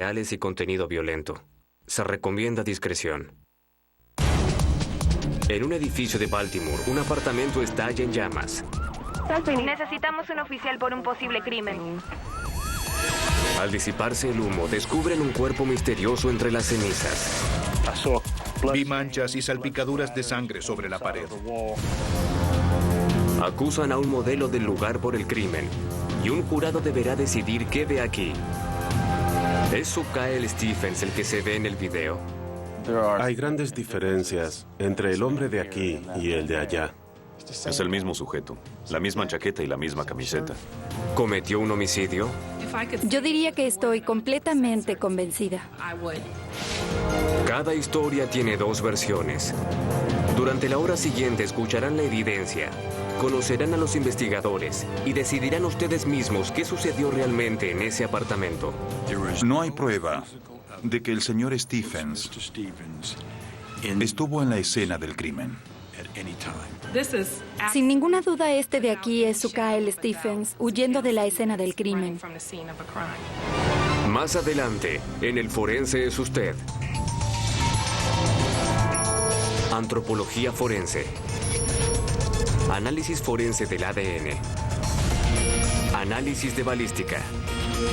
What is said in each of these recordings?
reales y contenido violento. Se recomienda discreción. En un edificio de Baltimore, un apartamento estalla en llamas. Necesitamos un oficial por un posible crimen. Al disiparse el humo, descubren un cuerpo misterioso entre las cenizas. Vi manchas y salpicaduras de sangre sobre la pared. Acusan a un modelo del lugar por el crimen y un jurado deberá decidir qué ve aquí. ¿Es su Kyle Stephens el que se ve en el video? Hay grandes diferencias entre el hombre de aquí y el de allá. Es el mismo sujeto, la misma chaqueta y la misma camiseta. ¿Cometió un homicidio? Yo diría que estoy completamente convencida. Cada historia tiene dos versiones. Durante la hora siguiente escucharán la evidencia, conocerán a los investigadores y decidirán ustedes mismos qué sucedió realmente en ese apartamento. No hay prueba de que el señor Stephens estuvo en la escena del crimen. Sin ninguna duda, este de aquí es su Kyle Stephens huyendo de la escena del crimen. Más adelante, en El Forense es usted. Antropología forense. Análisis forense del ADN. Análisis de balística.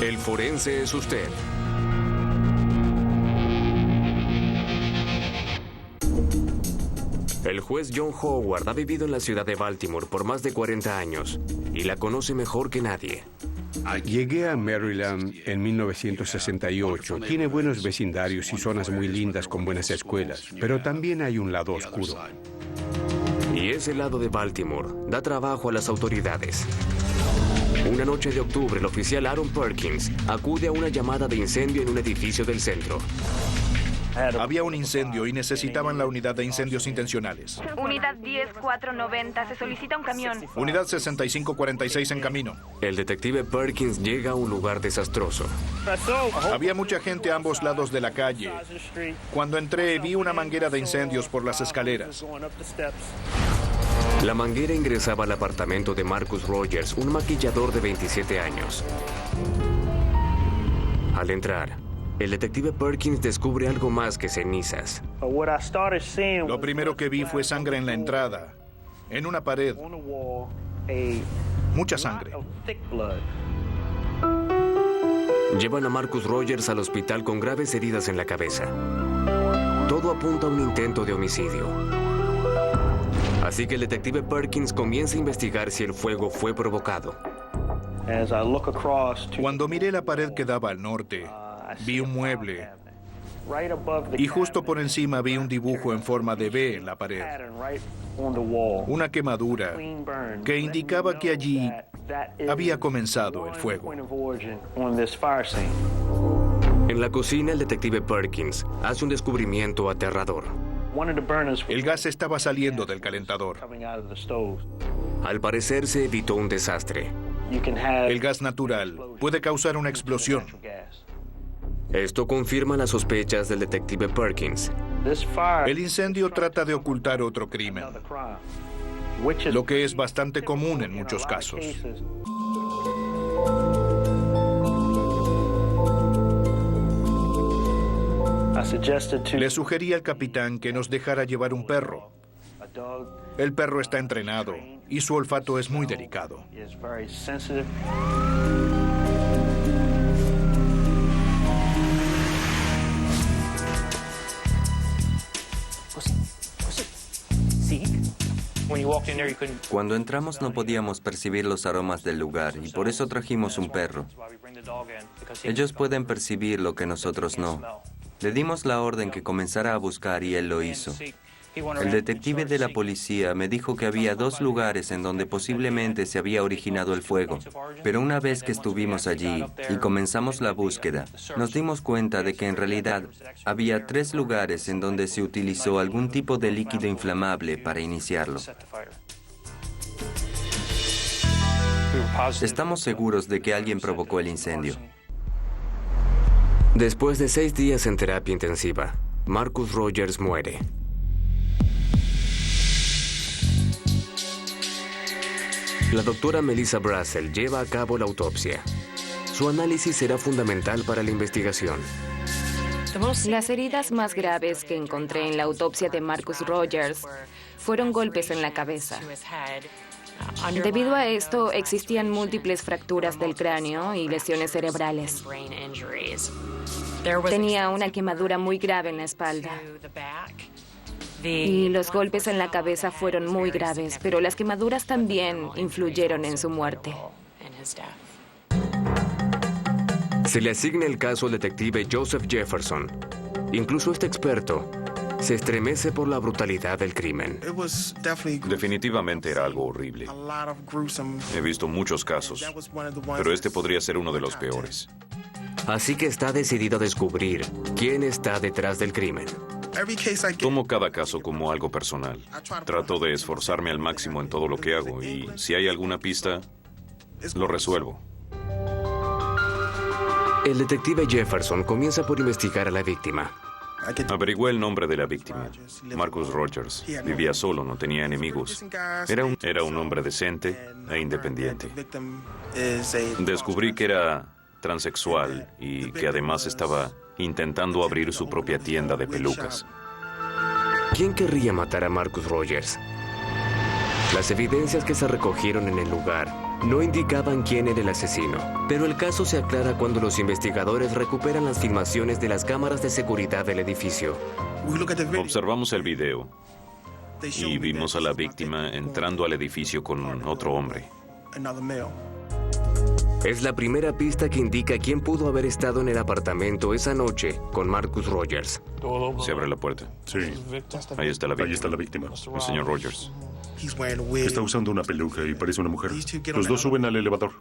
El Forense es usted. El juez John Howard ha vivido en la ciudad de Baltimore por más de 40 años y la conoce mejor que nadie. Llegué a Maryland en 1968. Tiene buenos vecindarios y zonas muy lindas con buenas escuelas, pero también hay un lado oscuro. Y ese lado de Baltimore da trabajo a las autoridades. Una noche de octubre, el oficial Aaron Perkins acude a una llamada de incendio en un edificio del centro. Había un incendio y necesitaban la unidad de incendios intencionales. Unidad 10490, se solicita un camión. Unidad 6546 en camino. El detective Perkins llega a un lugar desastroso. Había mucha gente a ambos lados de la calle. Cuando entré, vi una manguera de incendios por las escaleras. La manguera ingresaba al apartamento de Marcus Rogers, un maquillador de 27 años. Al entrar, el detective Perkins descubre algo más que cenizas. Lo primero que vi fue sangre en la entrada, en una pared. Mucha sangre. Llevan a Marcus Rogers al hospital con graves heridas en la cabeza. Todo apunta a un intento de homicidio. Así que el detective Perkins comienza a investigar si el fuego fue provocado. Cuando miré la pared que daba al norte, vi un mueble y justo por encima vi un dibujo en forma de V en la pared. Una quemadura que indicaba que allí había comenzado el fuego. En la cocina, el detective Perkins hace un descubrimiento aterrador. El gas estaba saliendo del calentador. Al parecer, se evitó un desastre. El gas natural puede causar una explosión. Esto confirma las sospechas del detective Perkins. El incendio trata de ocultar otro crimen, lo que es bastante común en muchos casos. Le sugerí al capitán que nos dejara llevar un perro. El perro está entrenado y su olfato es muy delicado. Cuando entramos no podíamos percibir los aromas del lugar y por eso trajimos un perro. Ellos pueden percibir lo que nosotros no. Le dimos la orden que comenzara a buscar y él lo hizo. El detective de la policía me dijo que había dos lugares en donde posiblemente se había originado el fuego, pero una vez que estuvimos allí y comenzamos la búsqueda, nos dimos cuenta de que en realidad había 3 lugares en donde se utilizó algún tipo de líquido inflamable para iniciarlo. Estamos seguros de que alguien provocó el incendio. Después de 6 días en terapia intensiva, Marcus Rogers muere. La doctora Melissa Brazel lleva a cabo la autopsia. su análisis será fundamental para la investigación. Las heridas más graves que encontré en la autopsia de Marcus Rogers fueron golpes en la cabeza. Debido a esto, existían múltiples fracturas del cráneo y lesiones cerebrales. Tenía una quemadura muy grave en la espalda. Y los golpes en la cabeza fueron muy graves, pero las quemaduras también influyeron en su muerte. Se le asigna el caso al detective Joseph Jefferson. Incluso este experto se estremece por la brutalidad del crimen. Definitivamente era algo horrible. He visto muchos casos, pero este podría ser uno de los peores. Así que está decidido a descubrir quién está detrás del crimen. Tomo cada caso como algo personal. Trato de esforzarme al máximo en todo lo que hago y si hay alguna pista, lo resuelvo. El detective Jefferson comienza por investigar a la víctima. Averigüé el nombre de la víctima, Marcus Rogers. Vivía solo, no tenía enemigos. Era un hombre decente e independiente. Descubrí que era transexual y que además estaba intentando abrir su propia tienda de pelucas. ¿Quién querría matar a Marcus Rogers? Las evidencias que se recogieron en el lugar no indicaban quién era el asesino, pero el caso se aclara cuando los investigadores recuperan las filmaciones de las cámaras de seguridad del edificio. Observamos el video y vimos a la víctima entrando al edificio con otro hombre. Es la primera pista que indica quién pudo haber estado en el apartamento esa noche con Marcus Rogers. Se abre la puerta. Sí. Ahí está la víctima. Ahí está la víctima. El señor Rogers. Está usando una peluca y parece una mujer. Los dos suben al elevador.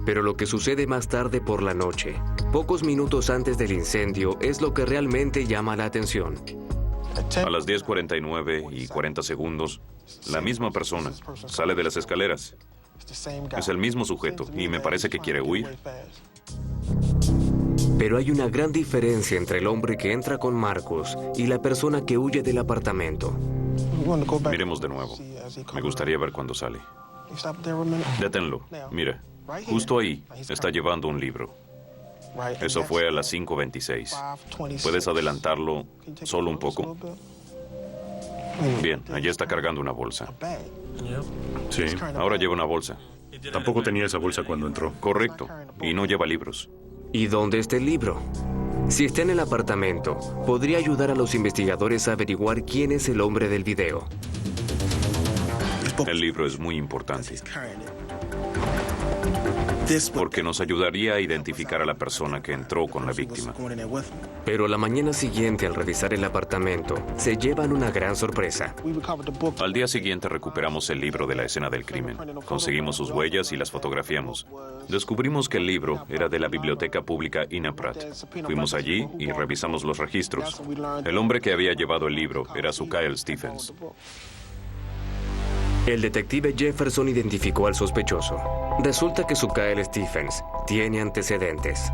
Pero lo que sucede más tarde por la noche, pocos minutos antes del incendio, es lo que realmente llama la atención. A las 10:49 y 40 segundos, la misma persona sale de las escaleras. Es el mismo sujeto y me parece que quiere huir. Pero hay una gran diferencia entre el hombre que entra con Marcus y la persona que huye del apartamento. Miremos de nuevo. Me gustaría ver cuándo sale. Deténlo. Mira, justo ahí está llevando un libro. Eso fue a las 5:26. ¿Puedes adelantarlo solo un poco? Bien, allí está cargando una bolsa. Sí. Ahora lleva una bolsa. Tampoco tenía esa bolsa cuando entró. Correcto. Y no lleva libros. ¿Y dónde está el libro? Si está en el apartamento, podría ayudar a los investigadores a averiguar quién es el hombre del video. El libro es muy importante, porque nos ayudaría a identificar a la persona que entró con la víctima. Pero la mañana siguiente, al revisar el apartamento, se llevan una gran sorpresa. Al día siguiente recuperamos el libro de la escena del crimen. Conseguimos sus huellas y las fotografiamos. Descubrimos que el libro era de la Biblioteca Pública Inaprat. Fuimos allí y revisamos los registros. El hombre que había llevado el libro era Sukael Stephens. El detective Jefferson identificó al sospechoso. Resulta que Sukael Stephens tiene antecedentes.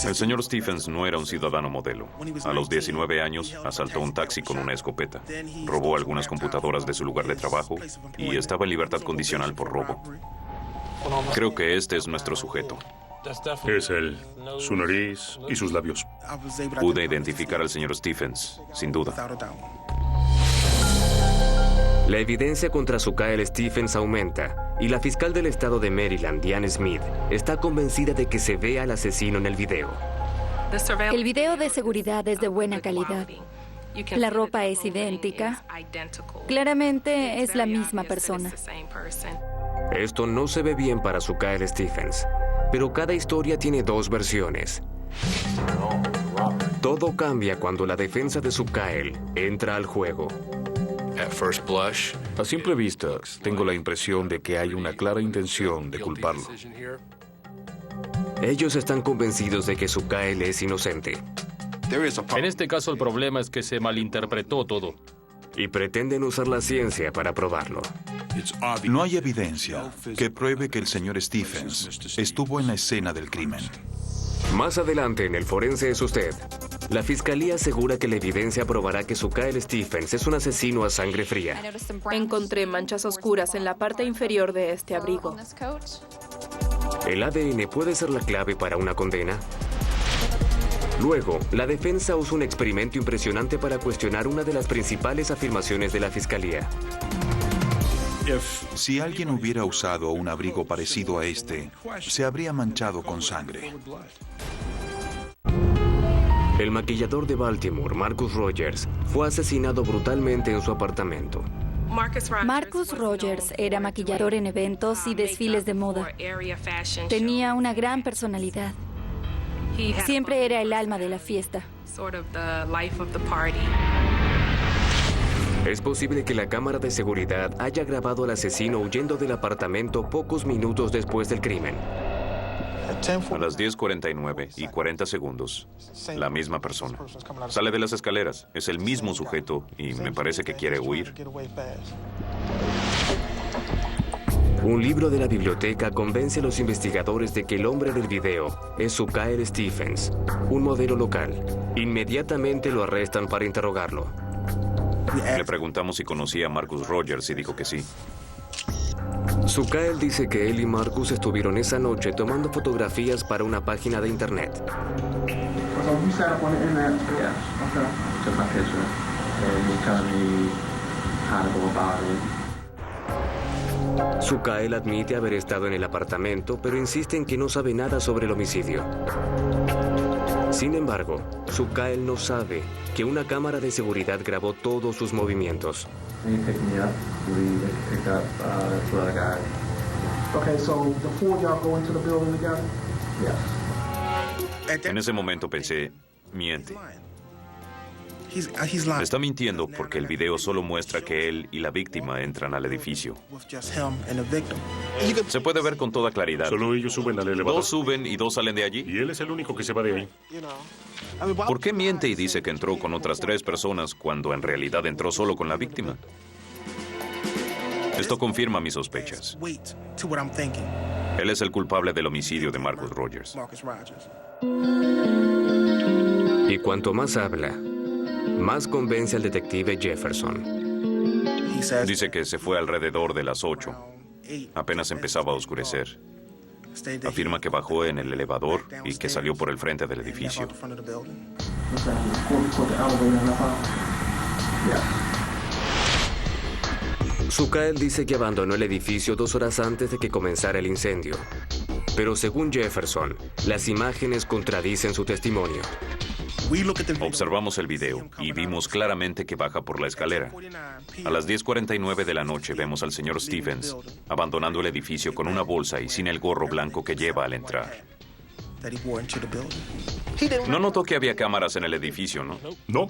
El señor Stephens no era un ciudadano modelo. A los 19 años, asaltó un taxi con una escopeta. Robó algunas computadoras de su lugar de trabajo y estaba en libertad condicional por robo. Creo que este es nuestro sujeto. Es él, su nariz y sus labios. Pude identificar al señor Stephens, sin duda. La evidencia contra Sukael Stephens aumenta y la fiscal del estado de Maryland, Diane Smith, está convencida de que se ve al asesino en el video. El video de seguridad es de buena calidad. La ropa es idéntica. Claramente es la misma persona. Esto no se ve bien para Sukael Stephens, pero cada historia tiene dos versiones. Todo cambia cuando la defensa de Sukael entra al juego. A simple vista, tengo la impresión de que hay una clara intención de culparlo. Ellos están convencidos de que Sukael es inocente. En este caso el problema es que se malinterpretó todo. Y pretenden usar la ciencia para probarlo. No hay evidencia que pruebe que el señor Stephens estuvo en la escena del crimen. Más adelante en El Forense es Usted, la fiscalía asegura que la evidencia probará que Sukael Stephens es un asesino a sangre fría. Encontré manchas oscuras en la parte inferior de este abrigo. ¿El ADN puede ser la clave para una condena? Luego, la defensa usó un experimento impresionante para cuestionar una de las principales afirmaciones de la fiscalía. Si alguien hubiera usado un abrigo parecido a este, se habría manchado con sangre. El maquillador de Baltimore, Marcus Rogers, fue asesinado brutalmente en su apartamento. Marcus Rogers era maquillador en eventos y desfiles de moda. Tenía una gran personalidad. Siempre era el alma de la fiesta. Es posible que la cámara de seguridad haya grabado al asesino huyendo del apartamento pocos minutos después del crimen. A las 10:49 y 40 segundos, la misma persona. Sale de las escaleras, es el mismo sujeto y me parece que quiere huir. Un libro de la biblioteca convence a los investigadores de que el hombre del video es Sukael Stephens, un modelo local. Inmediatamente lo arrestan para interrogarlo. Le preguntamos si conocía a Marcus Rogers y dijo que sí. Sukael dice que él y Marcus estuvieron esa noche tomando fotografías para una página de internet. Sukael admite haber estado en el apartamento, pero insiste en que no sabe nada sobre el homicidio. Sin embargo, Sukael no sabe que una cámara de seguridad grabó todos sus movimientos. En ese momento pensé, miente. Está mintiendo porque el video solo muestra que él y la víctima entran al edificio. Se puede ver con toda claridad. Solo ellos suben al elevador. 2 suben y 2 salen de allí. Y él es el único que se va de ahí. ¿Por qué miente y dice que entró con otras 3 personas cuando en realidad entró solo con la víctima? Esto confirma mis sospechas. Él es el culpable del homicidio de Marcus Rogers. Y cuanto más habla, más convence al detective Jefferson. Dice que se fue alrededor de las 8. Apenas empezaba a oscurecer. Afirma que bajó en el elevador y que salió por el frente del edificio. Sukael dice que abandonó el edificio 2 horas antes de que comenzara el incendio. Pero según Jefferson, las imágenes contradicen su testimonio. Observamos el video y vimos claramente que baja por la escalera. A las 10:49 de la noche vemos al señor Stephens abandonando el edificio con una bolsa y sin el gorro blanco que lleva al entrar. No notó que había cámaras en el edificio, ¿no? No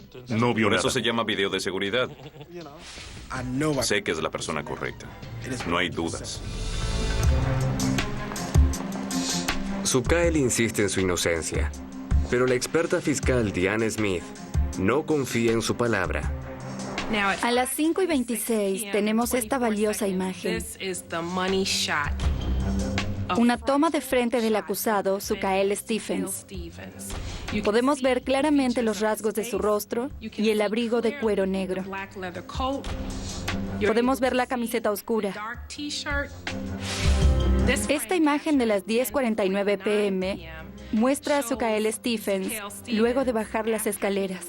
vio Por nada. eso se llama video de seguridad. Sé que es la persona correcta. No hay dudas. Sukael insiste en su inocencia, pero la experta fiscal Diane Smith no confía en su palabra. A las 5:26 tenemos esta valiosa imagen. Una toma de frente del acusado, Sukael Stephens. Podemos ver claramente los rasgos de su rostro y el abrigo de cuero negro. Podemos ver la camiseta oscura. Esta imagen de las 10:49 p.m. muestra a Sukael Stephens luego de bajar las escaleras.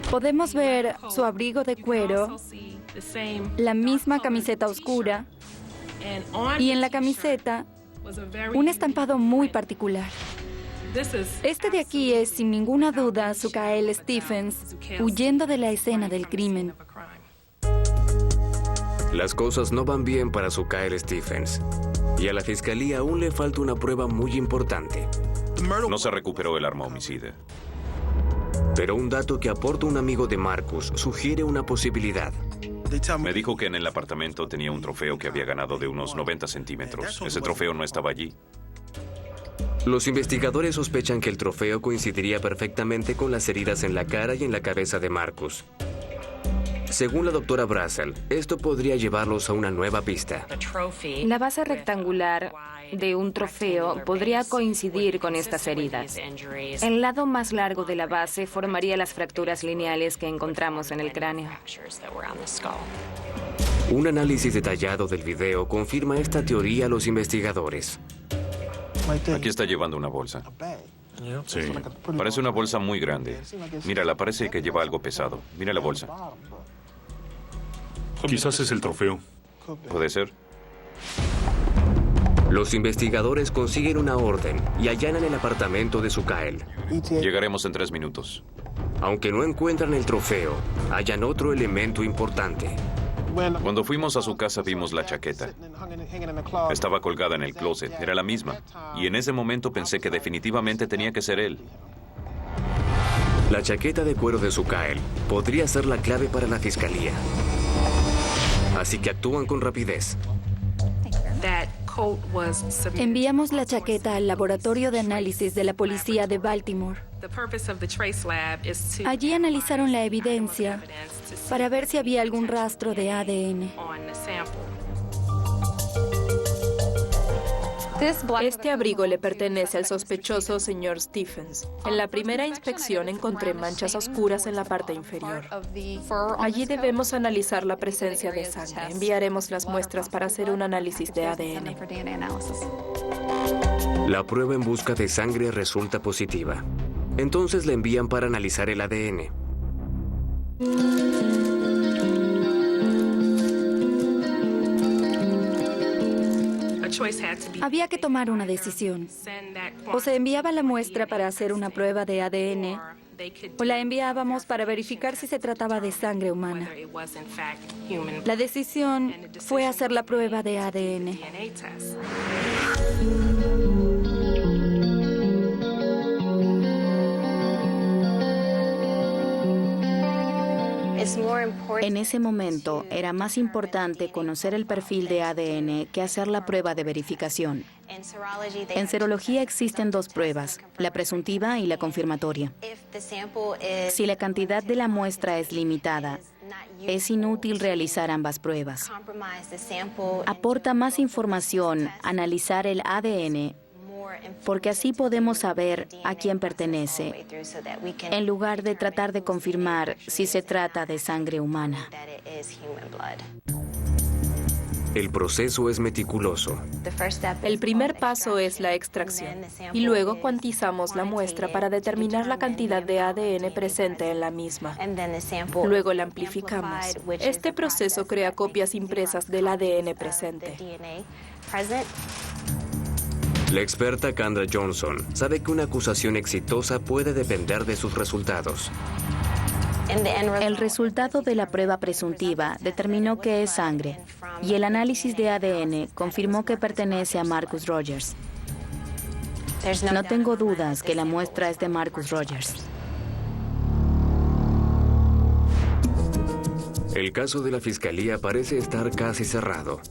Podemos ver su abrigo de cuero, la misma camiseta oscura y en la camiseta un estampado muy particular. Este de aquí es, sin ninguna duda, Sukael Stephens huyendo de la escena del crimen. Las cosas no van bien para Sukael Stephens, y a la fiscalía aún le falta una prueba muy importante. No se recuperó el arma homicida. Pero un dato que aporta un amigo de Marcus sugiere una posibilidad. Me dijo que en el apartamento tenía un trofeo que había ganado de unos 90 centímetros. Ese trofeo no estaba allí. Los investigadores sospechan que el trofeo coincidiría perfectamente con las heridas en la cara y en la cabeza de Marcus. Según la doctora Brazel, esto podría llevarlos a una nueva pista. La base rectangular de un trofeo podría coincidir con estas heridas. El lado más largo de la base formaría las fracturas lineales que encontramos en el cráneo. Un análisis detallado del video confirma esta teoría a los investigadores. Aquí está llevando una bolsa. Sí. Parece una bolsa muy grande. Mírala, parece que lleva algo pesado. Mira la bolsa. Quizás es el trofeo. ¿Puede ser? Los investigadores consiguen una orden y allanan el apartamento de Sukael. Llegaremos en 3 minutos. Aunque no encuentran el trofeo, hallan otro elemento importante. Cuando fuimos a su casa vimos la chaqueta. Estaba colgada en el closet, era la misma. Y en ese momento pensé que definitivamente tenía que ser él. La chaqueta de cuero de Sukael podría ser la clave para la fiscalía. Así que actúan con rapidez. Enviamos la chaqueta al laboratorio de análisis de la policía de Baltimore. Allí analizaron la evidencia para ver si había algún rastro de ADN. Este abrigo le pertenece al sospechoso señor Stephens. En la primera inspección encontré manchas oscuras en la parte inferior. Allí debemos analizar la presencia de sangre. Enviaremos las muestras para hacer un análisis de ADN. La prueba en busca de sangre resulta positiva. Entonces la envían para analizar el ADN. Había que tomar una decisión. O se enviaba la muestra para hacer una prueba de ADN, o la enviábamos para verificar si se trataba de sangre humana. La decisión fue hacer la prueba de ADN. En ese momento era más importante conocer el perfil de ADN que hacer la prueba de verificación. En serología existen 2 pruebas, la presuntiva y la confirmatoria. Si la cantidad de la muestra es limitada, es inútil realizar ambas pruebas. Aporta más información analizar el ADN, porque así podemos saber a quién pertenece, en lugar de tratar de confirmar si se trata de sangre humana. El proceso es meticuloso. El primer paso es la extracción y luego cuantizamos la muestra para determinar la cantidad de ADN presente en la misma. Luego la amplificamos. Este proceso crea copias impresas del ADN presente. La experta Kendra Johnson sabe que una acusación exitosa puede depender de sus resultados. El resultado de la prueba presuntiva determinó que es sangre y el análisis de ADN confirmó que pertenece a Marcus Rogers. No tengo dudas que la muestra es de Marcus Rogers. El caso de la fiscalía parece estar casi cerrado.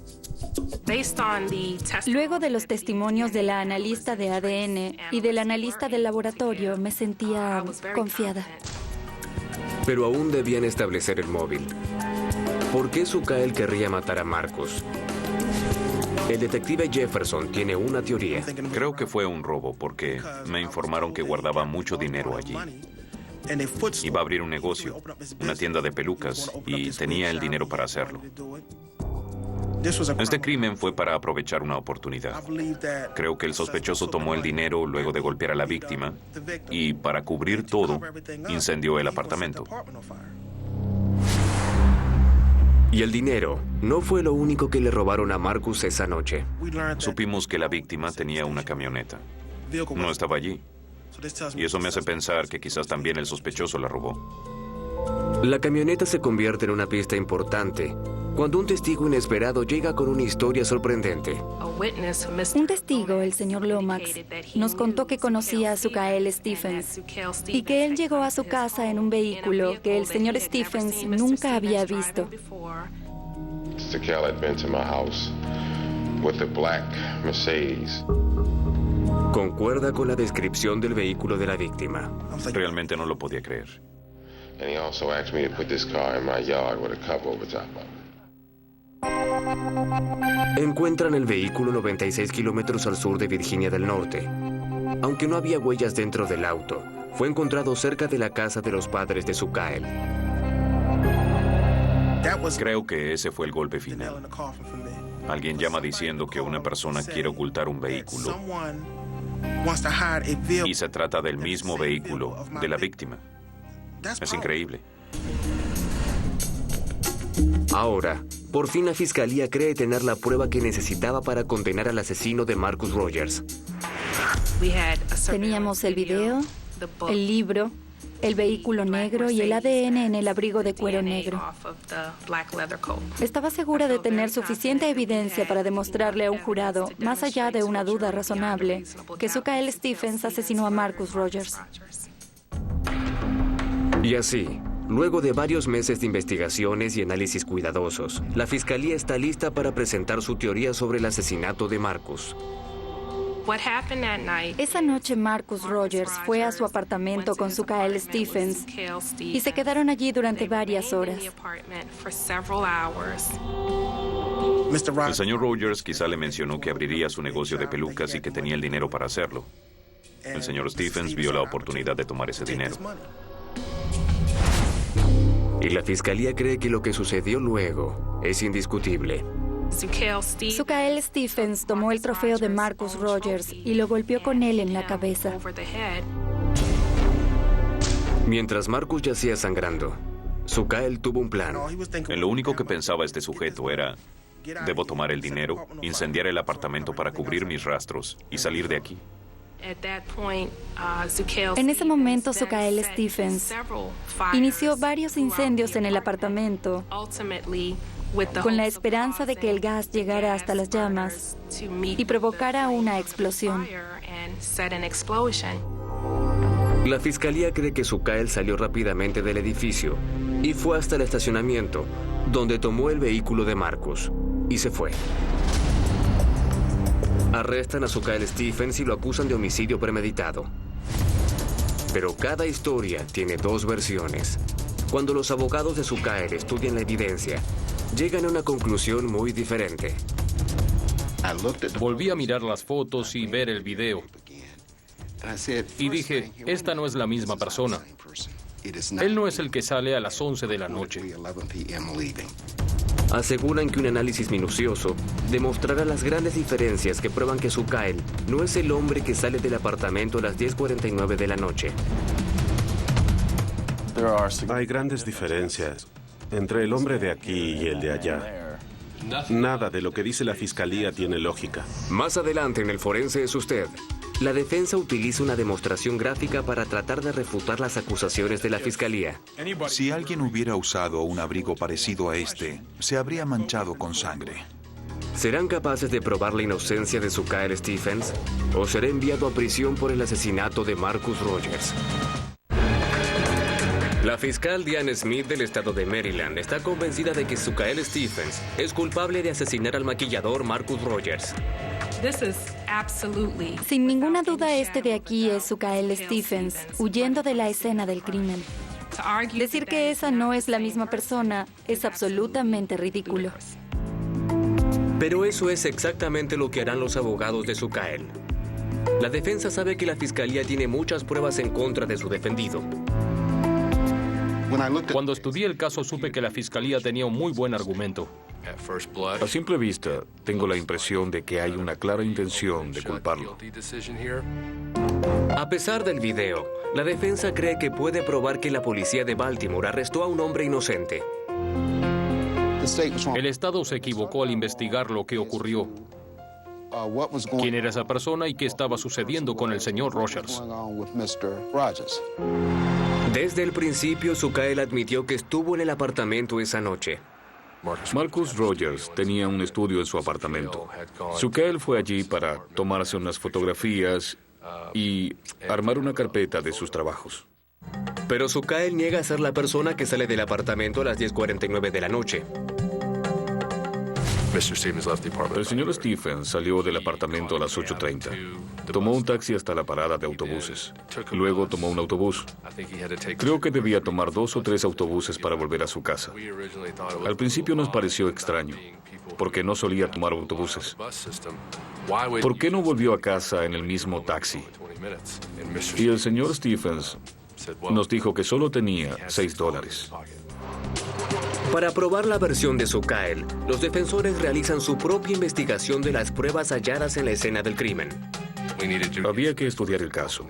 Luego de los testimonios de la analista de ADN y del analista del laboratorio, me sentía confiada. Pero aún debían establecer el móvil. ¿Por qué Sukael querría matar a Marcus? El detective Jefferson tiene una teoría. Creo que fue un robo porque me informaron que guardaba mucho dinero allí. Iba a abrir un negocio, una tienda de pelucas, y tenía el dinero para hacerlo. Este crimen fue para aprovechar una oportunidad. Creo que el sospechoso tomó el dinero luego de golpear a la víctima y, para cubrir todo, incendió el apartamento. Y el dinero no fue lo único que le robaron a Marcus esa noche. Supimos que la víctima tenía una camioneta. No estaba allí. Y eso me hace pensar que quizás también el sospechoso la robó. La camioneta se convierte en una pista importante cuando un testigo inesperado llega con una historia sorprendente. Un testigo, el señor Lomax, nos contó que conocía a Sukael Stephens y que él llegó a su casa en un vehículo que el señor Stephens nunca había visto. Sukael had been to my house with a black Mercedes. Concuerda con la descripción del vehículo de la víctima. Realmente no lo podía creer. And he also asked me to put this car in my yard with a cover over top of it. Encuentran el vehículo 96 kilómetros al sur de Virginia del Norte. Aunque no había huellas dentro del auto, fue encontrado cerca de la casa de los padres de Sukael. Creo que ese fue el golpe final. Alguien llama diciendo que una persona quiere ocultar un vehículo. Y se trata del mismo vehículo de la víctima. Es increíble. Ahora, por fin la fiscalía cree tener la prueba que necesitaba para condenar al asesino de Marcus Rogers. Teníamos el video, el libro, el vehículo negro y el ADN en el abrigo de cuero negro. Estaba segura de tener suficiente evidencia para demostrarle a un jurado, más allá de una duda razonable, que Sukael Stephens asesinó a Marcus Rogers. Y así, luego de varios meses de investigaciones y análisis cuidadosos, la fiscalía está lista para presentar su teoría sobre el asesinato de Marcus. Esa noche Marcus Rogers fue a su apartamento con Sukael Stephens y se quedaron allí durante varias horas. El señor Rogers quizá le mencionó que abriría su negocio de pelucas y que tenía el dinero para hacerlo. El señor Stephens vio la oportunidad de tomar ese dinero. Y la fiscalía cree que lo que sucedió luego es indiscutible. Sukael Stephens tomó el trofeo de Marcus Rogers y lo golpeó con él en la cabeza. Mientras Marcus yacía sangrando, Sukael tuvo un plan. En lo único que pensaba este sujeto era: debo tomar el dinero, incendiar el apartamento para cubrir mis rastros y salir de aquí. En ese momento, Sukael Stephens inició varios incendios en el apartamento con la esperanza de que el gas llegara hasta las llamas y provocara una explosión. La fiscalía cree que Sukael salió rápidamente del edificio y fue hasta el estacionamiento, donde tomó el vehículo de Marcus y se fue. Arrestan a Sukael Stephens y lo acusan de homicidio premeditado. Pero cada historia tiene dos versiones. Cuando los abogados de Sukael estudian la evidencia, llegan a una conclusión muy diferente. Volví a mirar las fotos y ver el video. Y dije, esta no es la misma persona. Él no es el que sale a las 11 de la noche. Aseguran que un análisis minucioso demostrará las grandes diferencias que prueban que Sukael no es el hombre que sale del apartamento a las 10:49 de la noche. Hay grandes diferencias entre el hombre de aquí y el de allá. Nada de lo que dice la fiscalía tiene lógica. Más adelante en El Forense es usted. La defensa utiliza una demostración gráfica para tratar de refutar las acusaciones de la fiscalía. Si alguien hubiera usado un abrigo parecido a este, se habría manchado con sangre. ¿Serán capaces de probar la inocencia de Sukael Stephens o será enviado a prisión por el asesinato de Marcus Rogers? La fiscal Diane Smith del estado de Maryland está convencida de que Sukael Stephens es culpable de asesinar al maquillador Marcus Rogers. Sin ninguna duda, este de aquí es Sukael Stephens, huyendo de la escena del crimen. Decir que esa no es la misma persona es absolutamente ridículo. Pero eso es exactamente lo que harán los abogados de Sukael. La defensa sabe que la fiscalía tiene muchas pruebas en contra de su defendido. Cuando estudié el caso supe que la fiscalía tenía un muy buen argumento. A simple vista, tengo la impresión de que hay una clara intención de culparlo. A pesar del video, la defensa cree que puede probar que la policía de Baltimore arrestó a un hombre inocente. El Estado se equivocó al investigar lo que ocurrió. ¿Quién era esa persona y qué estaba sucediendo con el señor Rogers? Desde el principio, Sukael admitió que estuvo en el apartamento esa noche. Marcus Rogers tenía un estudio en su apartamento. Sukael fue allí para tomarse unas fotografías y armar una carpeta de sus trabajos. Pero Sukael niega ser la persona que sale del apartamento a las 10:49 de la noche. El señor Stephens salió del apartamento a las 8:30. Tomó un taxi hasta la parada de autobuses. Luego tomó un autobús. Creo que debía tomar 2 o 3 autobuses para volver a su casa. Al principio nos pareció extraño, porque no solía tomar autobuses. ¿Por qué no volvió a casa en el mismo taxi? Y el señor Stephens nos dijo que solo tenía $6. Para probar la versión de Zuccael, los defensores realizan su propia investigación de las pruebas halladas en la escena del crimen. Había que estudiar el caso.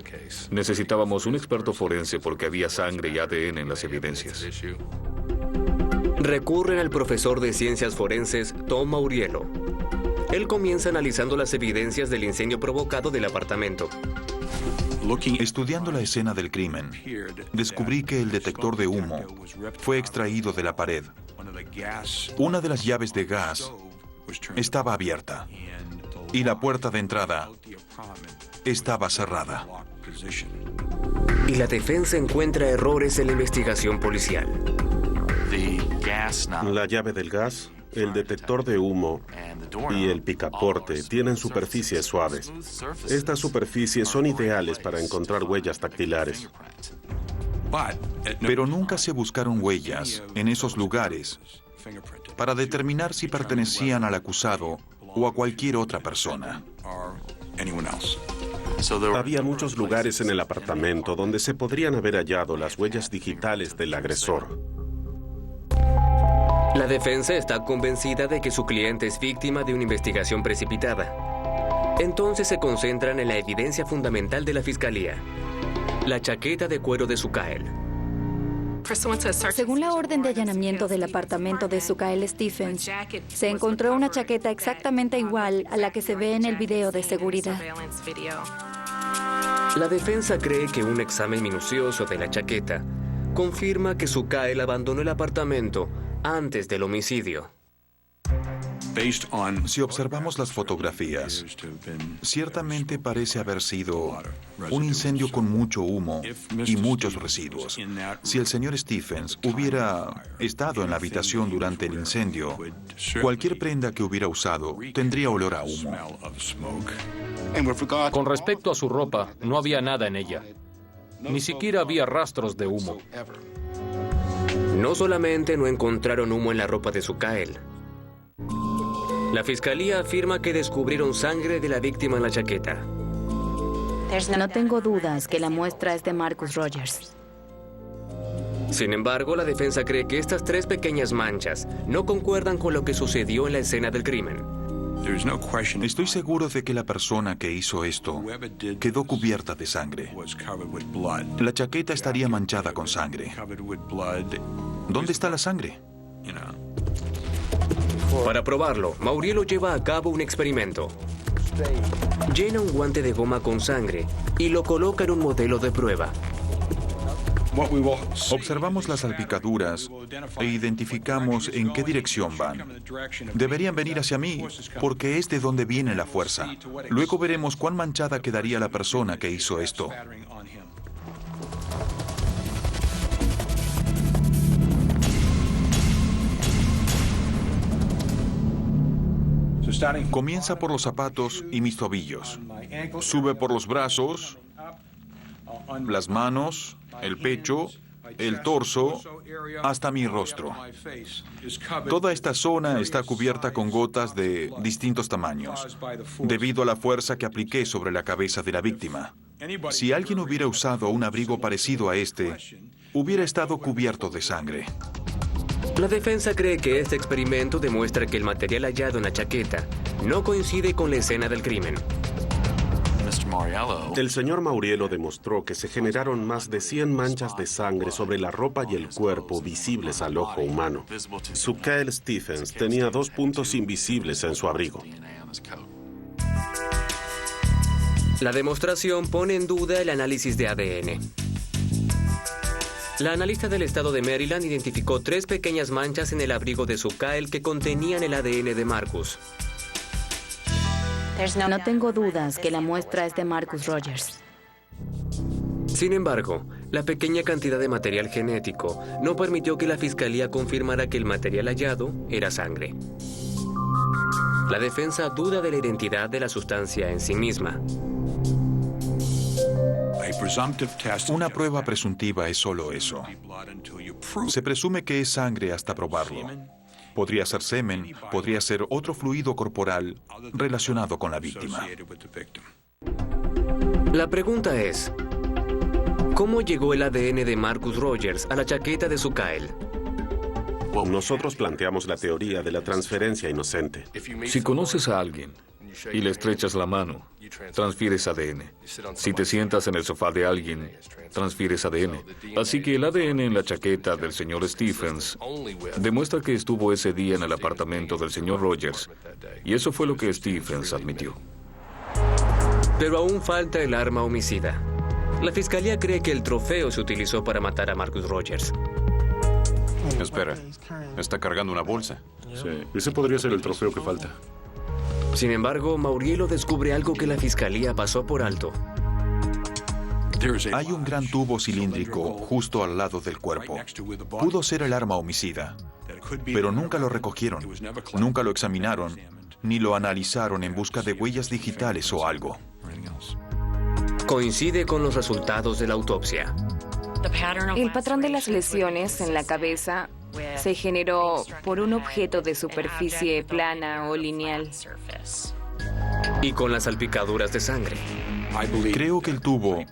Necesitábamos un experto forense porque había sangre y ADN en las evidencias. Recurren al profesor de ciencias forenses Tom Mauriello. Él comienza analizando las evidencias del incendio provocado del apartamento. Estudiando la escena del crimen, descubrí que el detector de humo fue extraído de la pared. Una de las llaves de gas estaba abierta y la puerta de entrada estaba cerrada. Y la defensa encuentra errores en la investigación policial. La llave del gas, el detector de humo y el picaporte tienen superficies suaves. Estas superficies son ideales para encontrar huellas dactilares. Pero nunca se buscaron huellas en esos lugares para determinar si pertenecían al acusado o a cualquier otra persona. Había muchos lugares en el apartamento donde se podrían haber hallado las huellas digitales del agresor. La defensa está convencida de que su cliente es víctima de una investigación precipitada. Entonces se concentran en la evidencia fundamental de la fiscalía: la chaqueta de cuero de Zuccael. Según la orden de allanamiento del apartamento de Zuccael Stephens, se encontró una chaqueta exactamente igual a la que se ve en el video de seguridad. La defensa cree que un examen minucioso de la chaqueta confirma que Zuccael abandonó el apartamento antes del homicidio. Si observamos las fotografías, ciertamente parece haber sido un incendio con mucho humo y muchos residuos. Si el señor Stephens hubiera estado en la habitación durante el incendio, cualquier prenda que hubiera usado tendría olor a humo. Con respecto a su ropa, no había nada en ella. Ni siquiera había rastros de humo. No solamente no encontraron humo en la ropa de Zuccael. La fiscalía afirma que descubrieron sangre de la víctima en la chaqueta. No tengo dudas que la muestra es de Marcus Rogers. Sin embargo, la defensa cree que estas 3 pequeñas manchas no concuerdan con lo que sucedió en la escena del crimen. Estoy seguro de que la persona que hizo esto quedó cubierta de sangre. La chaqueta estaría manchada con sangre. ¿Dónde está la sangre? Para probarlo, Mauriello lleva a cabo un experimento. Llena un guante de goma con sangre y lo coloca en un modelo de prueba. Observamos las salpicaduras e identificamos en qué dirección van. Deberían venir hacia mí, porque es de donde viene la fuerza. Luego veremos cuán manchada quedaría la persona que hizo esto. Comienza por los zapatos y mis tobillos. Sube por los brazos, las manos, el pecho, el torso, hasta mi rostro. Toda esta zona está cubierta con gotas de distintos tamaños, debido a la fuerza que apliqué sobre la cabeza de la víctima. Si alguien hubiera usado un abrigo parecido a este, hubiera estado cubierto de sangre. La defensa cree que este experimento demuestra que el material hallado en la chaqueta no coincide con la escena del crimen. El señor Mauriello demostró que se generaron más de 100 manchas de sangre sobre la ropa y el cuerpo visibles al ojo humano. Zuccael Stephens tenía 2 puntos invisibles en su abrigo. La demostración pone en duda el análisis de ADN. La analista del estado de Maryland identificó 3 pequeñas manchas en el abrigo de Zuccael que contenían el ADN de Marcus. No tengo dudas que la muestra es de Marcus Rogers. Sin embargo, la pequeña cantidad de material genético no permitió que la fiscalía confirmara que el material hallado era sangre. La defensa duda de la identidad de la sustancia en sí misma. Una prueba presuntiva es solo eso. Se presume que es sangre hasta probarlo. Podría ser semen, podría ser otro fluido corporal relacionado con la víctima. La pregunta es, ¿cómo llegó el ADN de Marcus Rogers a la chaqueta de Zuccael? Nosotros planteamos la teoría de la transferencia inocente. Si conoces a alguien y le estrechas la mano, transfieres ADN. Si te sientas en el sofá de alguien, transfieres ADN. Así que el ADN en la chaqueta del señor Stephens demuestra que estuvo ese día en el apartamento del señor Rogers. Y eso fue lo que Stephens admitió. Pero aún falta el arma homicida. La fiscalía cree que el trofeo se utilizó para matar a Marcus Rogers. Espera, está cargando una bolsa. Sí, ese podría ser el trofeo que falta. Sin embargo, Mauriello descubre algo que la fiscalía pasó por alto. Hay un gran tubo cilíndrico justo al lado del cuerpo. Pudo ser el arma homicida, pero nunca lo recogieron, nunca lo examinaron, ni lo analizaron en busca de huellas digitales o algo. Coincide con los resultados de la autopsia. El patrón de las lesiones en la cabeza se generó por un objeto de superficie plana o lineal. Y con las salpicaduras de sangre. Creo que el tubo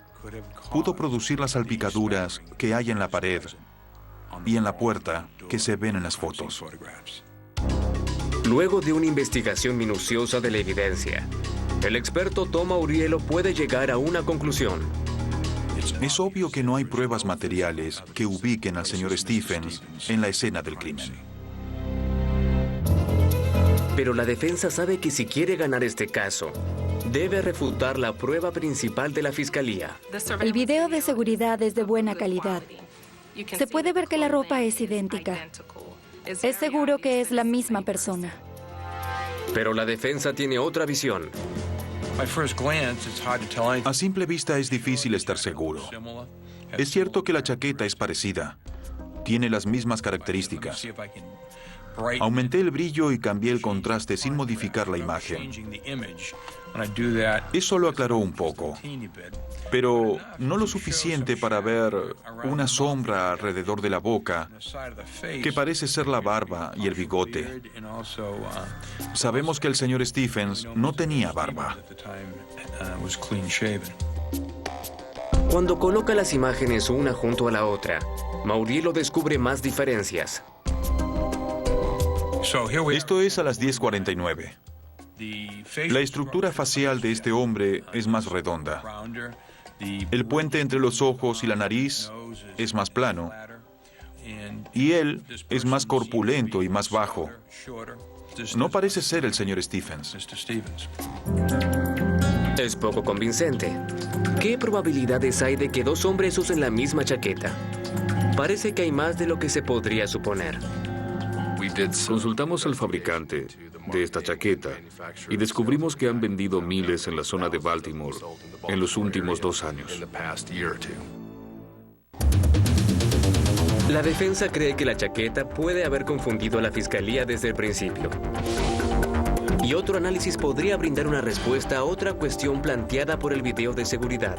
pudo producir las salpicaduras que hay en la pared y en la puerta que se ven en las fotos. Luego de una investigación minuciosa de la evidencia, el experto Tom Mauriello puede llegar a una conclusión. Es obvio que no hay pruebas materiales que ubiquen al señor Stephens en la escena del crimen. Pero la defensa sabe que si quiere ganar este caso, debe refutar la prueba principal de la fiscalía. El video de seguridad es de buena calidad. Se puede ver que la ropa es idéntica. Es seguro que es la misma persona. Pero la defensa tiene otra visión. A simple vista es difícil estar seguro. Es cierto que la chaqueta es parecida. Tiene las mismas características. Aumenté el brillo y cambié el contraste sin modificar la imagen. Eso lo aclaró un poco, pero no lo suficiente para ver una sombra alrededor de la boca, que parece ser la barba y el bigote. Sabemos que el señor Stephens no tenía barba. Cuando coloca las imágenes una junto a la otra, Mauriello descubre más diferencias. Esto es a las 10:49. La estructura facial de este hombre es más redonda. El puente entre los ojos y la nariz es más plano. Y él es más corpulento y más bajo. No parece ser el señor Stephens. Es poco convincente. ¿Qué probabilidades hay de que dos hombres usen la misma chaqueta? Parece que hay más de lo que se podría suponer. Consultamos al fabricante de esta chaqueta y descubrimos que han vendido miles en la zona de Baltimore en los últimos 2 años. La defensa cree que la chaqueta puede haber confundido a la fiscalía desde el principio. Y otro análisis podría brindar una respuesta a otra cuestión planteada por el video de seguridad.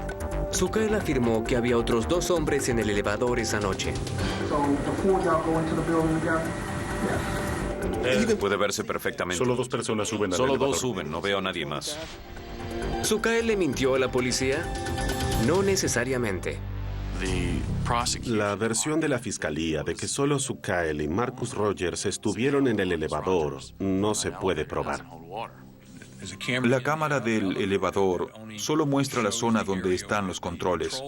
Zuccael afirmó que había otros 2 hombres en el elevador esa noche. Puede verse perfectamente. Solo 2 personas suben al Solo elevador. 2 suben, no veo a nadie más. ¿Zuccael le mintió a la policía? No necesariamente. La versión de la fiscalía de que solo Zuccael y Marcus Rogers estuvieron en el elevador no se puede probar. La cámara del elevador solo muestra la zona donde están los controles.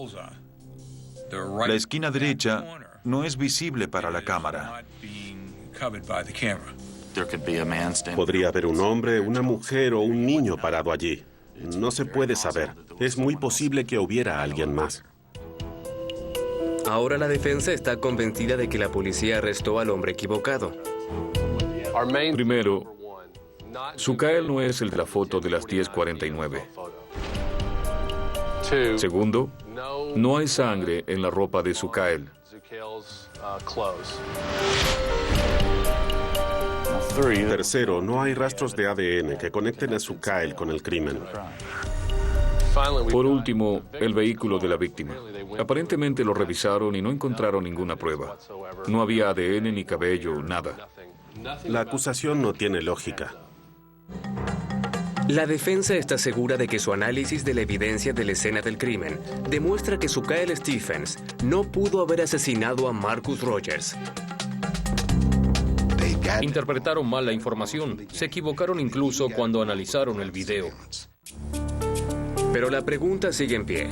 La esquina derecha no es visible para la cámara. Podría haber un hombre, una mujer o un niño parado allí. No se puede saber. Es muy posible que hubiera alguien más. Ahora la defensa está convencida de que la policía arrestó al hombre equivocado. Primero, Zuccael no es el de la foto de las 10:49. Segundo, no hay sangre en la ropa de Zuccael. Tercero, no hay rastros de ADN que conecten a Zuccael con el crimen. Por último, el vehículo de la víctima. Aparentemente lo revisaron y no encontraron ninguna prueba. No había ADN ni cabello, nada. La acusación no tiene lógica. La defensa está segura de que su análisis de la evidencia de la escena del crimen demuestra que Zuccael Stephens no pudo haber asesinado a Marcus Rogers. Interpretaron mal la información. Se equivocaron incluso cuando analizaron el video. Pero la pregunta sigue en pie.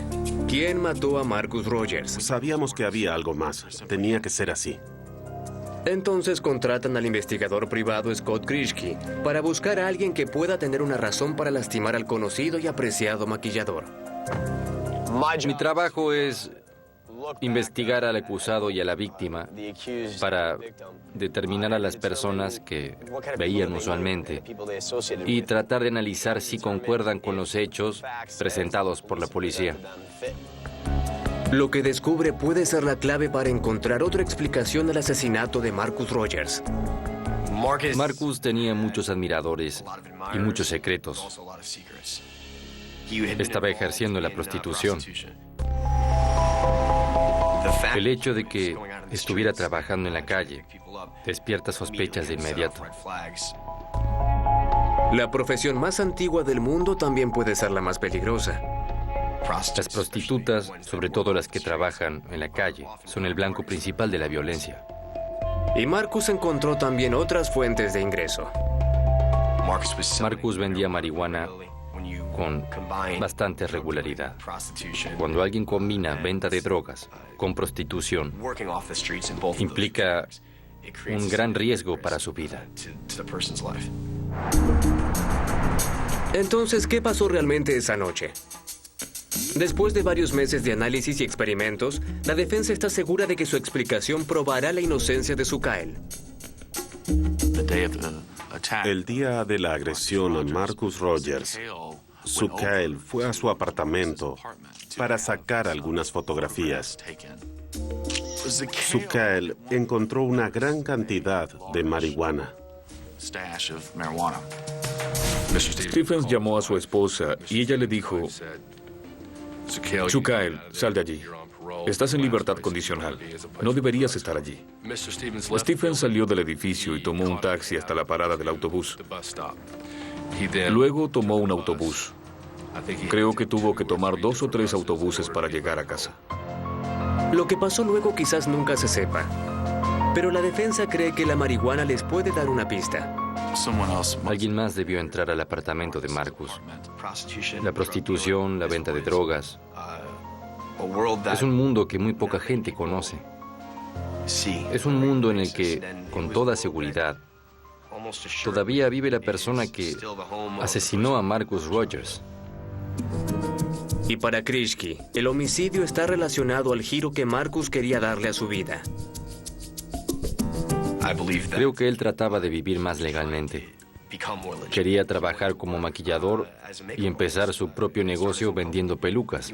¿Quién mató a Marcus Rogers? Sabíamos que había algo más. Tenía que ser así. Entonces contratan al investigador privado Scott Krishke para buscar a alguien que pueda tener una razón para lastimar al conocido y apreciado maquillador. Mi trabajo es investigar al acusado y a la víctima para determinar a las personas que veían usualmente y tratar de analizar si concuerdan con los hechos presentados por la policía. Lo que descubre puede ser la clave para encontrar otra explicación al asesinato de Marcus Rogers. Marcus tenía muchos admiradores y muchos secretos. Estaba ejerciendo la prostitución. El hecho de que estuviera trabajando en la calle despierta sospechas de inmediato. La profesión más antigua del mundo también puede ser la más peligrosa. Las prostitutas, sobre todo las que trabajan en la calle, son el blanco principal de la violencia. Y Marcus encontró también otras fuentes de ingreso. Marcus vendía marihuana con bastante regularidad. Cuando alguien combina venta de drogas con prostitución, implica un gran riesgo para su vida. Entonces, ¿qué pasó realmente esa noche? Después de varios meses de análisis y experimentos, la defensa está segura de que su explicación probará la inocencia de Sukael. El día de la agresión a Marcus Rogers, Sukael fue a su apartamento para sacar algunas fotografías. Sukael encontró una gran cantidad de marihuana. Stephens llamó a su esposa y ella le dijo: Sukael, sal de allí. Estás en libertad condicional. No deberías estar allí. Stephens salió del edificio y tomó un taxi hasta la parada del autobús. Luego tomó un autobús. Creo que tuvo que tomar 2 o 3 autobuses para llegar a casa. Lo que pasó luego quizás nunca se sepa. Pero la defensa cree que la marihuana les puede dar una pista. Alguien más debió entrar al apartamento de Marcus. La prostitución, la venta de drogas. Es un mundo que muy poca gente conoce. Es un mundo en el que, con toda seguridad, todavía vive la persona que asesinó a Marcus Rogers. Y para Krishke, el homicidio está relacionado al giro que Marcus quería darle a su vida. Creo que él trataba de vivir más legalmente. Quería trabajar como maquillador y empezar su propio negocio vendiendo pelucas.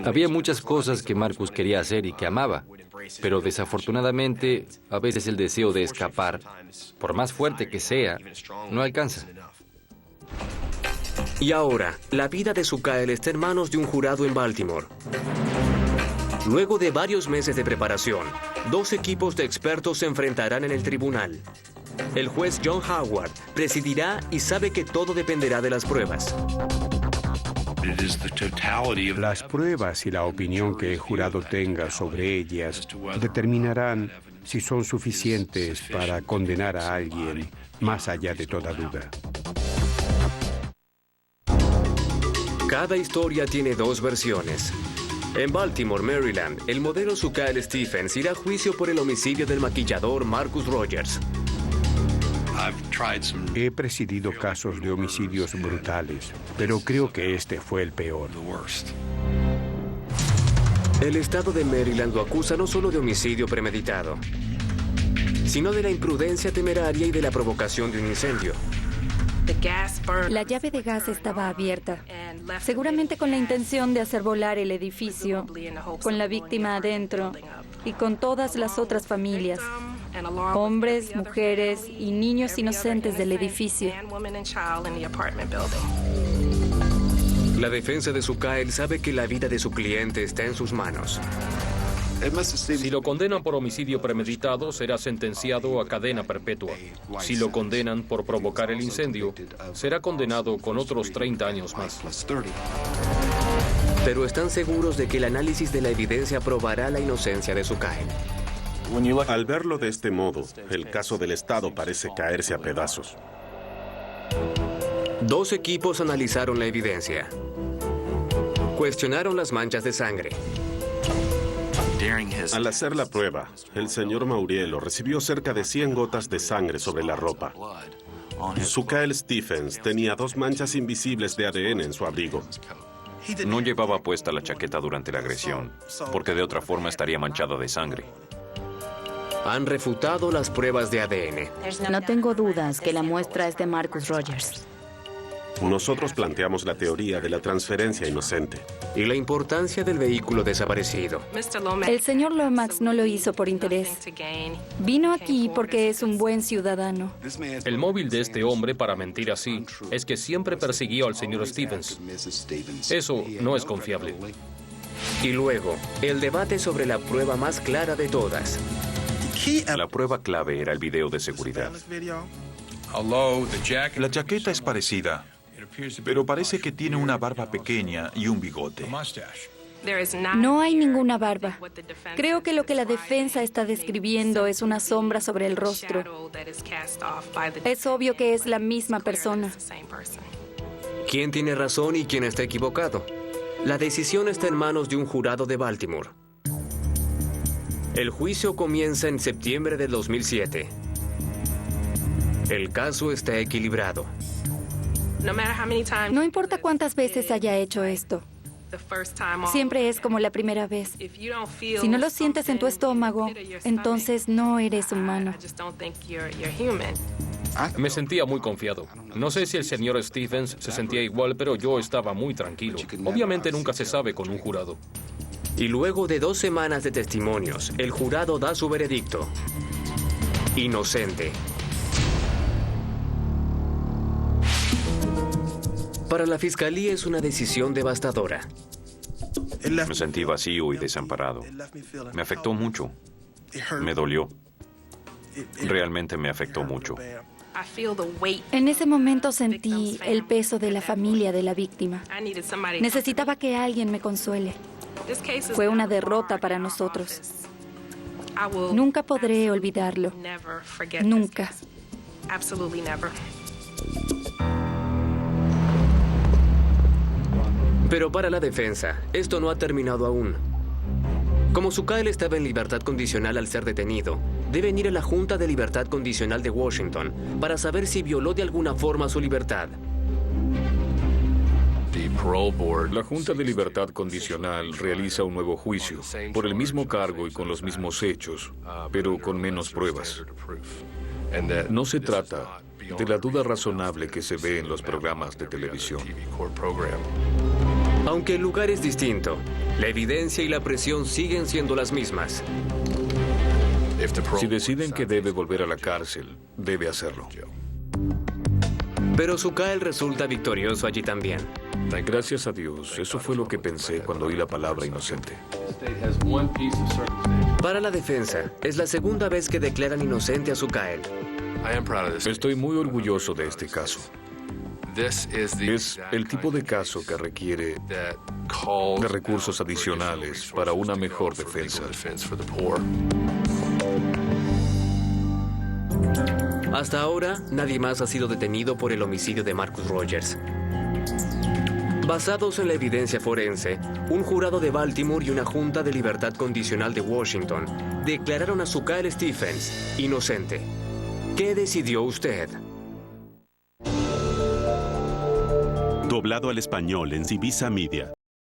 Había muchas cosas que Marcus quería hacer y que amaba, pero desafortunadamente, a veces el deseo de escapar, por más fuerte que sea, no alcanza. Y ahora, la vida de Sukael está en manos de un jurado en Baltimore. Luego de varios meses de preparación, 2 equipos de expertos se enfrentarán en el tribunal. El juez John Howard presidirá y sabe que todo dependerá de las pruebas. Las pruebas y la opinión que el jurado tenga sobre ellas determinarán si son suficientes para condenar a alguien más allá de toda duda. Cada historia tiene 2 versiones. En Baltimore, Maryland, el modelo Sukael Stephens irá a juicio por el homicidio del maquillador Marcus Rogers. He presidido casos de homicidios brutales, pero creo que este fue el peor. El estado de Maryland lo acusa no solo de homicidio premeditado, sino de la imprudencia temeraria y de la provocación de un incendio. La llave de gas estaba abierta, seguramente con la intención de hacer volar el edificio, con la víctima adentro y con todas las otras familias, hombres, mujeres y niños inocentes del edificio. La defensa de Sukael sabe que la vida de su cliente está en sus manos. Si lo condenan por homicidio premeditado, será sentenciado a cadena perpetua. Si lo condenan por provocar el incendio, será condenado con otros 30 años más. Pero están seguros de que el análisis de la evidencia probará la inocencia de Sukael. Al verlo de este modo, el caso del Estado parece caerse a pedazos. 2 equipos analizaron la evidencia. Cuestionaron las manchas de sangre. Al hacer la prueba, el señor Mauriello recibió cerca de 100 gotas de sangre sobre la ropa. Sukael Stephens tenía 2 manchas invisibles de ADN en su abrigo. No llevaba puesta la chaqueta durante la agresión, porque de otra forma estaría manchada de sangre. Han refutado las pruebas de ADN. No tengo dudas que la muestra es de Marcus Rogers. Nosotros planteamos la teoría de la transferencia inocente. Y la importancia del vehículo desaparecido. El señor Lomax no lo hizo por interés. Vino aquí porque es un buen ciudadano. El móvil de este hombre para mentir así es que siempre persiguió al señor Stephens. Eso no es confiable. Y luego, el debate sobre la prueba más clara de todas. La prueba clave era el video de seguridad. La chaqueta es parecida, pero parece que tiene una barba pequeña y un bigote. No hay ninguna barba. Creo que lo que la defensa está describiendo es una sombra sobre el rostro. Es obvio que es la misma persona. ¿Quién tiene razón y quién está equivocado? La decisión está en manos de un jurado de Baltimore. El juicio comienza en septiembre del 2007. El caso está equilibrado. No importa cuántas veces haya hecho esto. Siempre es como la primera vez. Si no lo sientes en tu estómago, entonces no eres humano. Me sentía muy confiado. No sé si el señor Stephens se sentía igual, pero yo estaba muy tranquilo. Obviamente nunca se sabe con un jurado. Y luego de 2 semanas de testimonios, el jurado da su veredicto. Inocente. Para la fiscalía es una decisión devastadora. Me sentí vacío y desamparado. Me afectó mucho. Me dolió. Realmente me afectó mucho. En ese momento sentí el peso de la familia de la víctima. Necesitaba que alguien me consuele. Fue una derrota para nosotros. Nunca podré olvidarlo. Nunca. Pero para la defensa, esto no ha terminado aún. Como Sukael estaba en libertad condicional al ser detenido, deben ir a la Junta de Libertad Condicional de Washington para saber si violó de alguna forma su libertad. La Junta de Libertad Condicional realiza un nuevo juicio por el mismo cargo y con los mismos hechos, pero con menos pruebas. No se trata de la duda razonable que se ve en los programas de televisión. Aunque el lugar es distinto, la evidencia y la presión siguen siendo las mismas. Si deciden que debe volver a la cárcel, debe hacerlo. Pero Sukael resulta victorioso allí también. Gracias a Dios, eso fue lo que pensé cuando oí la palabra inocente. Para la defensa, es la segunda vez que declaran inocente a Sukael. Estoy muy orgulloso de este caso. Es el tipo de caso que requiere de recursos adicionales para una mejor defensa. Hasta ahora, nadie más ha sido detenido por el homicidio de Marcus Rogers. Basados en la evidencia forense, un jurado de Baltimore y una Junta de Libertad Condicional de Washington declararon a Sukael Stephens inocente. ¿Qué decidió usted? Doblado al español en Civisa Media.